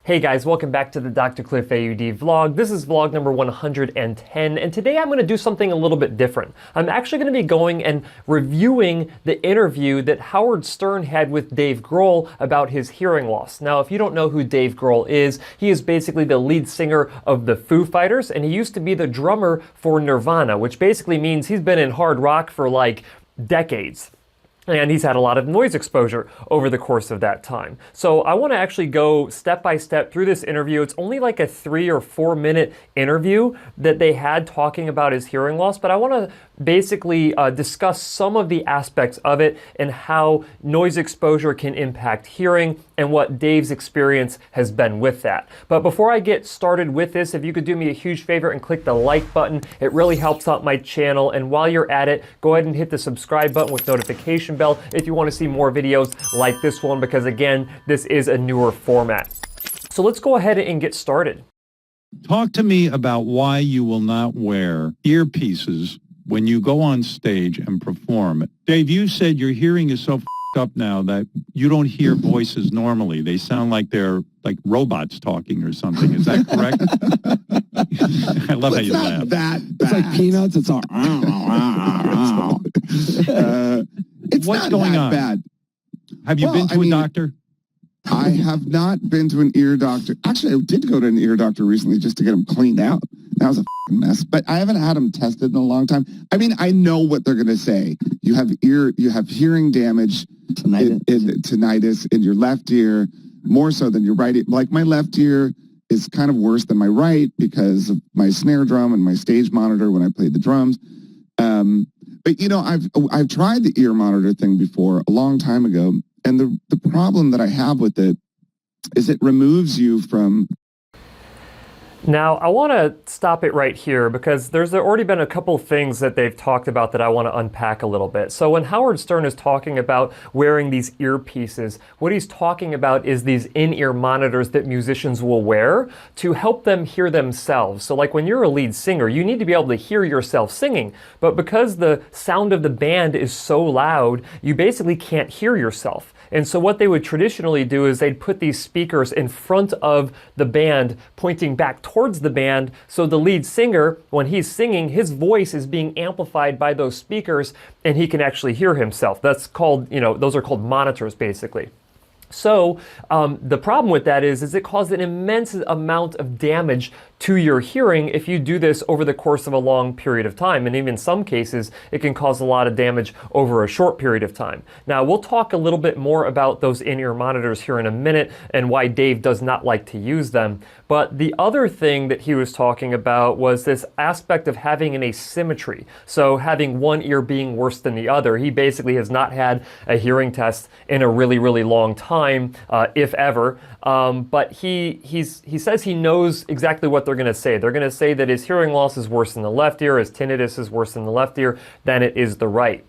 Hey guys, welcome back to the DrCliffAuD vlog. This is vlog number 110, and today I'm going to do something a little bit different. I'm actually going to be going and reviewing the interview that Howard Stern had with Dave Grohl about his hearing loss. Now, if you don't know who Dave Grohl is, he is basically the lead singer of the Foo Fighters, and he used to be the drummer for Nirvana, which basically means he's been in hard rock for like decades. And he's had a lot of noise exposure over the course of that time. So I want to actually go step by step through this interview. It's only like a 3 or 4 minute interview that they had talking about his hearing loss, but I want to basically discuss some of the aspects of it and how noise exposure can impact hearing and what Dave's experience has been with that. But before I get started with this, if you could do me a huge favor and click the like button, it really helps out my channel. And while you're at it, go ahead and hit the subscribe button with notification bell if you want to see more videos like this one, because again, this is a newer format. So let's go ahead and get started. Talk to me about why you will not wear earpieces when you go on stage and perform. Dave, you said your hearing is so f***ed up now that you don't hear voices normally. They sound like they're like robots talking or something. Is that correct? I love how you laugh. It's like Peanuts. It's all. It's What's not going that on? bad. Have you been to a doctor? I have not been to an ear doctor. Actually, I did go to an ear doctor recently just to get them cleaned out. That was a mess. But I haven't had them tested in a long time. I mean, I know what they're going to say. You have hearing damage, tinnitus in your left ear, more so than your right ear. Like my left ear is kind of worse than my right because of my snare drum and my stage monitor when I played the drums. But you know, I've tried the ear monitor thing before a long time ago, and the problem that I have with it is it removes you from. Now, I want to stop it right here because there's already been a couple things that they've talked about that I want to unpack a little bit. So when Howard Stern is talking about wearing these earpieces, what he's talking about is these in-ear monitors that musicians will wear to help them hear themselves. So like when you're a lead singer, you need to be able to hear yourself singing. But because the sound of the band is so loud, you basically can't hear yourself. And so what they would traditionally do is they'd put these speakers in front of the band, pointing back towards the band, so the lead singer, when he's singing, his voice is being amplified by those speakers and he can actually hear himself. That's called, those are called monitors basically. So the problem with that is it caused an immense amount of damage to your hearing if you do this over the course of a long period of time. And even in some cases, it can cause a lot of damage over a short period of time. Now, we'll talk a little bit more about those in-ear monitors here in a minute and why Dave does not like to use them. But the other thing that he was talking about was this aspect of having an asymmetry. So having one ear being worse than the other. He basically has not had a hearing test in a really, really long time, if ever. But he says he knows exactly what they're going to say. They're going to say that his hearing loss is worse in the left ear, his tinnitus is worse in the left ear than it is the right.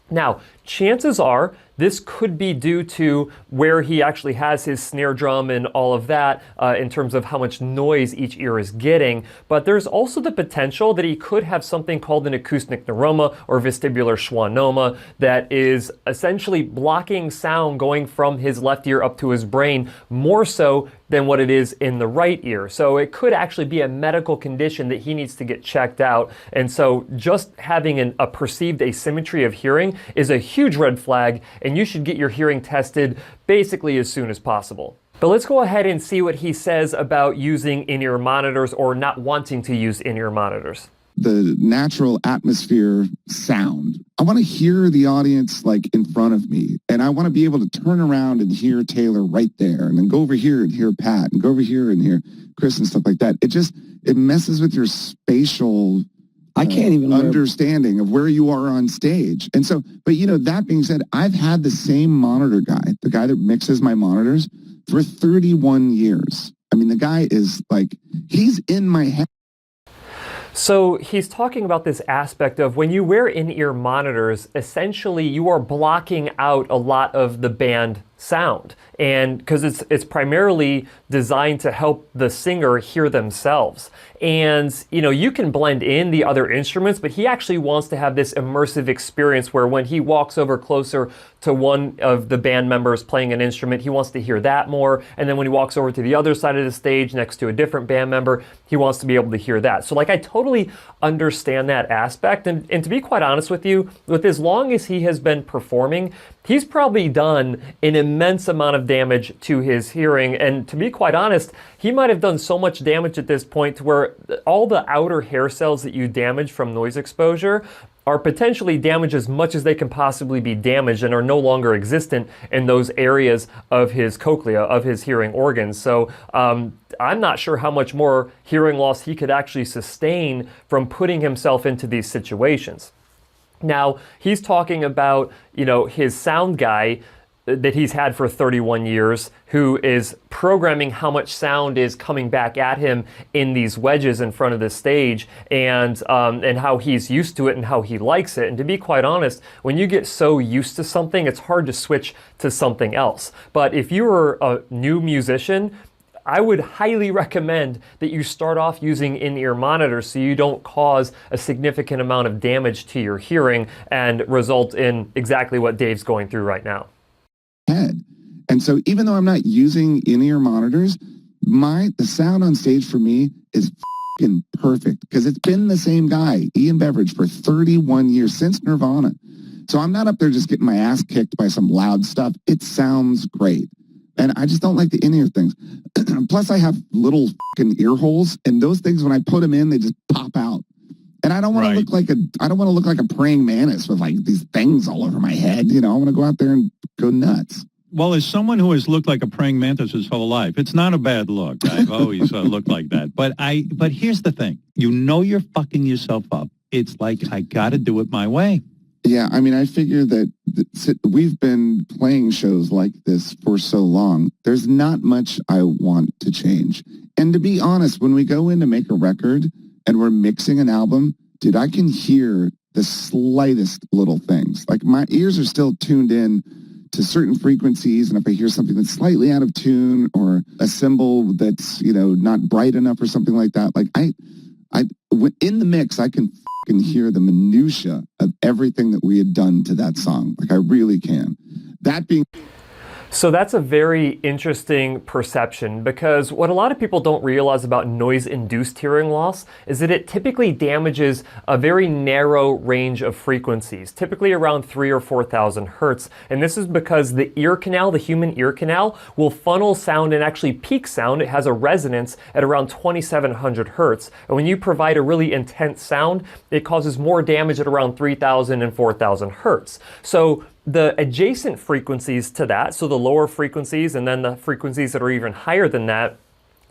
Now, chances are this could be due to where he actually has his snare drum and all of that in terms of how much noise each ear is getting. But there's also the potential that he could have something called an acoustic neuroma or vestibular schwannoma that is essentially blocking sound going from his left ear up to his brain more so than what it is in the right ear. So it could actually be a medical condition that he needs to get checked out. And so just having a perceived asymmetry of hearing is a huge red flag, and you should get your hearing tested basically as soon as possible. But let's go ahead and see what he says about using in-ear monitors or not wanting to use in-ear monitors. The natural atmosphere sound. I want to hear the audience like in front of me, and I want to be able to turn around and hear Taylor right there, and then go over here and hear Pat, and go over here and hear Chris and stuff like that. It messes with your spatial I can't even understanding of where you are on stage. And so, but that being said, I've had the same monitor guy, the guy that mixes my monitors, for 31 years. I mean, the guy is like, he's in my head. So he's talking about this aspect of when you wear in-ear monitors, essentially you are blocking out a lot of the band sound, and because it's primarily designed to help the singer hear themselves. And you can blend in the other instruments, but he actually wants to have this immersive experience where when he walks over closer to one of the band members playing an instrument, he wants to hear that more. And then when he walks over to the other side of the stage next to a different band member, he wants to be able to hear that. So I totally understand that aspect. And to be quite honest with you, with as long as he has been performing, he's probably done an immense amount of damage to his hearing. And to be quite honest, he might have done so much damage at this point to where all the outer hair cells that you damage from noise exposure are potentially damaged as much as they can possibly be damaged and are no longer existent in those areas of his cochlea, of his hearing organs. So I'm not sure how much more hearing loss he could actually sustain from putting himself into these situations. Now, he's talking about, his sound guy that he's had for 31 years, who is programming how much sound is coming back at him in these wedges in front of the stage, and how he's used to it and how he likes it. And to be quite honest, when you get so used to something, it's hard to switch to something else. But if you were a new musician, I would highly recommend that you start off using in-ear monitors so you don't cause a significant amount of damage to your hearing and result in exactly what Dave's going through right now. Head. And so even though I'm not using in-ear monitors, the sound on stage for me is fucking perfect because it's been the same guy, Ian Beveridge, for 31 years, since Nirvana. So I'm not up there just getting my ass kicked by some loud stuff. It sounds great. And I just don't like the in-ear things. Plus I have little fucking ear holes, and those things, when I put them in, they just pop out. And I don't want to look like a praying mantis with these things all over my head. I want to go out there and go nuts. Well, as someone who has looked like a praying mantis his whole life, it's not a bad look. I've always looked like that. But here's the thing. You're fucking yourself up. It's like, I got to do it my way. Yeah, I figure that we've been playing shows like this for so long. There's not much I want to change. And to be honest, when we go in to make a record and we're mixing an album, dude, I can hear the slightest little things. My ears are still tuned in to certain frequencies, and if I hear something that's slightly out of tune or a cymbal that's, not bright enough or something like that, in the mix, I can hear the minutia of everything that we had done to that song. I really can. That being... So that's a very interesting perception, because what a lot of people don't realize about noise-induced hearing loss is that it typically damages a very narrow range of frequencies, typically around 3,000 or 4,000 hertz. And this is because the ear canal, the human ear canal, will funnel sound and actually peak sound. It has a resonance at around 2,700 hertz. And when you provide a really intense sound, it causes more damage at around 3,000 and 4,000 hertz. So the adjacent frequencies to that, so the lower frequencies and then the frequencies that are even higher than that,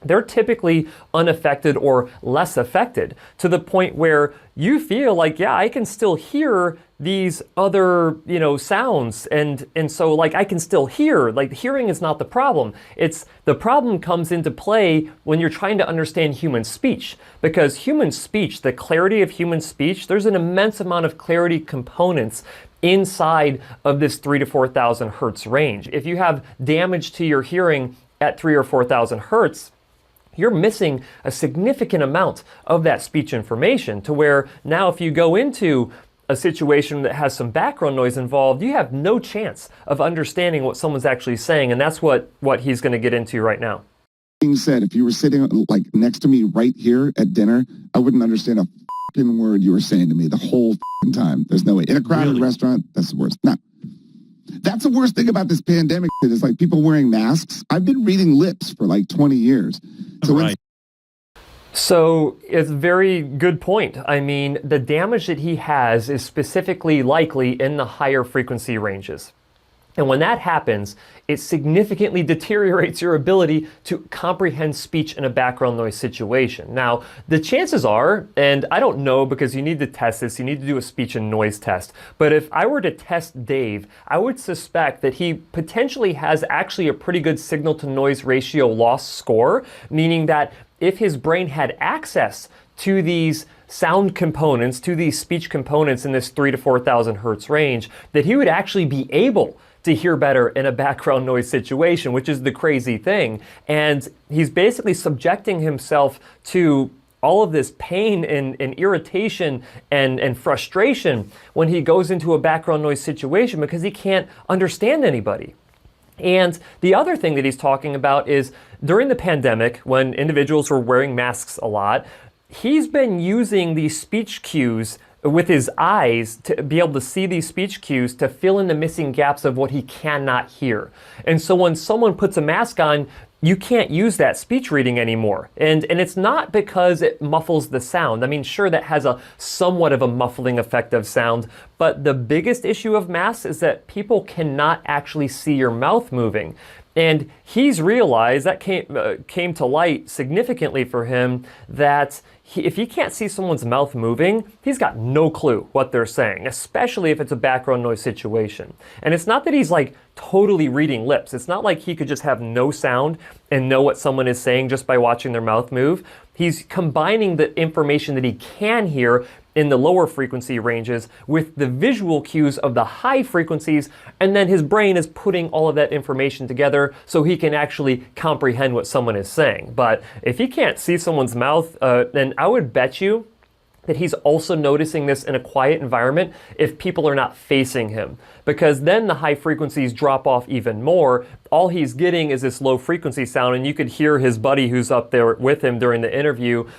they're typically unaffected or less affected, to the point where you feel like, yeah, I can still hear these other, sounds. And so I can still hear, hearing is not the problem. It's the problem comes into play when you're trying to understand human speech, because human speech, the clarity of human speech, there's an immense amount of clarity components inside of this 3,000 to 4,000 hertz range. If you have damage to your hearing at 3,000 or 4,000 hertz, you're missing a significant amount of that speech information, to where now if you go into a situation that has some background noise involved, you have no chance of understanding what someone's actually saying. And that's what he's going to get into right now. Being said, if you were sitting next to me right here at dinner, I wouldn't understand a fucking word you were saying to me the whole time. There's no way. In a crowded restaurant, that's the worst. No. That's the worst thing about this pandemic. It's people wearing masks. I've been reading lips for 20 years. So right. So it's a very good point. The damage that he has is specifically likely in the higher frequency ranges. And when that happens, it significantly deteriorates your ability to comprehend speech in a background noise situation. Now, the chances are, and I don't know because you need to test this, you need to do a speech and noise test, but if I were to test Dave, I would suspect that he potentially has actually a pretty good signal to noise ratio loss score, meaning that if his brain had access to these sound components, to these speech components in this 3,000 to 4,000 hertz range, that he would actually be able to hear better in a background noise situation, which is the crazy thing. And he's basically subjecting himself to all of this pain and irritation and frustration when he goes into a background noise situation because he can't understand anybody. And the other thing that he's talking about is during the pandemic, when individuals were wearing masks a lot, he's been using these speech cues with his eyes to be able to see these speech cues to fill in the missing gaps of what he cannot hear. And so when someone puts a mask on, you can't use that speech reading anymore. And it's not because it muffles the sound. I mean, sure, that has a somewhat of a muffling effect of sound, but the biggest issue of masks is that people cannot actually see your mouth moving. And he's realized that came to light significantly for him that if he can't see someone's mouth moving, he's got no clue what they're saying, especially if it's a background noise situation. And it's not that he's like totally reading lips. It's not like he could just have no sound and know what someone is saying just by watching their mouth move. He's combining the information that he can hear in the lower frequency ranges with the visual cues of the high frequencies, and then his brain is putting all of that information together so he can actually comprehend what someone is saying. But if he can't see someone's mouth, then I would bet you that he's also noticing this in a quiet environment if people are not facing him, because then the high frequencies drop off even more. All he's getting is this low frequency sound, and you could hear his buddy who's up there with him during the interview,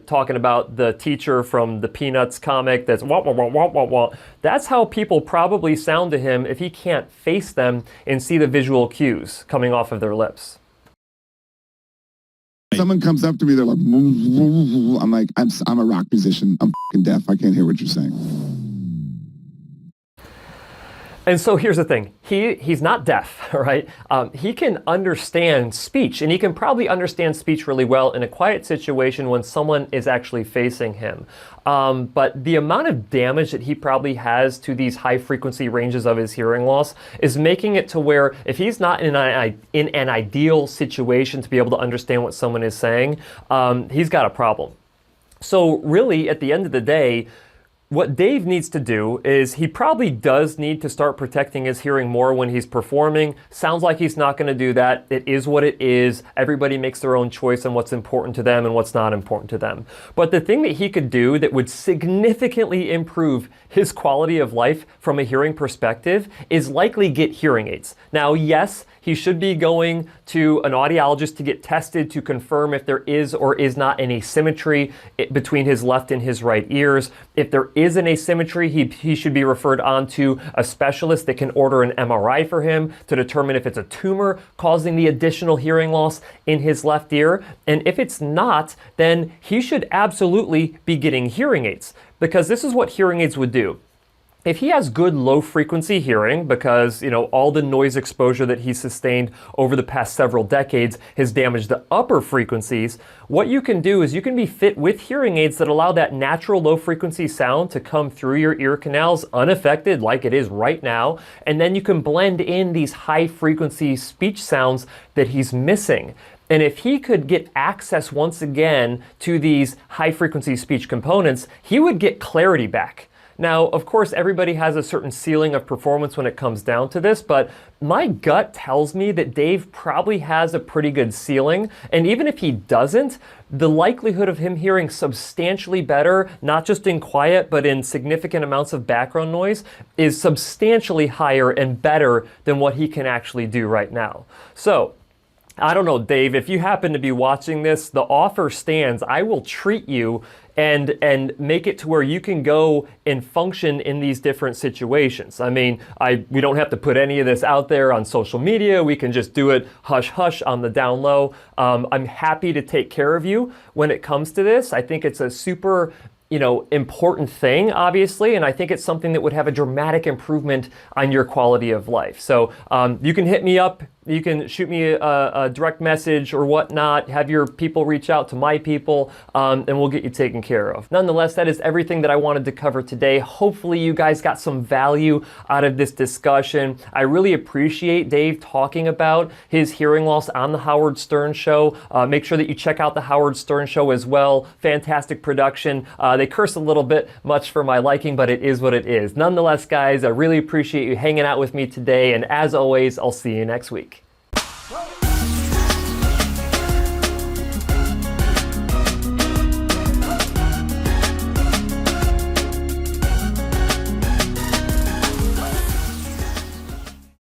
talking about the teacher from the Peanuts comic that's wah, wah, wah, wah, wah, wah. That's how people probably sound to him if he can't face them and see the visual cues coming off of their lips. Someone comes up to me, they're like, I'm like, I'm a rock musician. I'm fucking deaf. I can't hear what you're saying. And so here's the thing, he's not deaf, right? He can understand speech, and he can probably understand speech really well in a quiet situation when someone is actually facing him. But the amount of damage that he probably has to these high frequency ranges of his hearing loss is making it to where if he's not in an ideal situation to be able to understand what someone is saying, he's got a problem. So really, at the end of the day, what Dave needs to do is he probably does need to start protecting his hearing more when he's performing. Sounds like he's not going to do that. It is what it is. Everybody makes their own choice on what's important to them and what's not important to them. But the thing that he could do that would significantly improve his quality of life from a hearing perspective is likely get hearing aids. Now, yes, he should be going to an audiologist to get tested to confirm if there is or is not an asymmetry between his left and his right ears. If there is an asymmetry, he should be referred on to a specialist that can order an MRI for him to determine if it's a tumor causing the additional hearing loss in his left ear. And if it's not, then he should absolutely be getting hearing aids, because this is what hearing aids would do. If he has good low frequency hearing because, all the noise exposure that he's sustained over the past several decades has damaged the upper frequencies, what you can do is you can be fit with hearing aids that allow that natural low frequency sound to come through your ear canals unaffected like it is right now, and then you can blend in these high frequency speech sounds that he's missing. And if he could get access once again to these high frequency speech components, he would get clarity back. Now, of course, everybody has a certain ceiling of performance when it comes down to this, but my gut tells me that Dave probably has a pretty good ceiling. And even if he doesn't, the likelihood of him hearing substantially better, not just in quiet, but in significant amounts of background noise, is substantially higher and better than what he can actually do right now. So, I don't know, Dave, if you happen to be watching this, the offer stands. I will treat you and make it to where you can go and function in these different situations. I mean, we don't have to put any of this out there on social media. We can just do it hush hush on the down low. I'm happy to take care of you when it comes to this. I think it's a super important thing, obviously, and I think it's something that would have a dramatic improvement on your quality of life. So you can hit me up you can shoot me a direct message or whatnot, have your people reach out to my people, and we'll get you taken care of. Nonetheless, that is everything that I wanted to cover today. Hopefully you guys got some value out of this discussion. I really appreciate Dave talking about his hearing loss on the Howard Stern Show. Make sure that you check out the Howard Stern Show as well. Fantastic production. They curse a little bit much for my liking, but it is what it is. Nonetheless, guys, I really appreciate you hanging out with me today, and as always, I'll see you next week.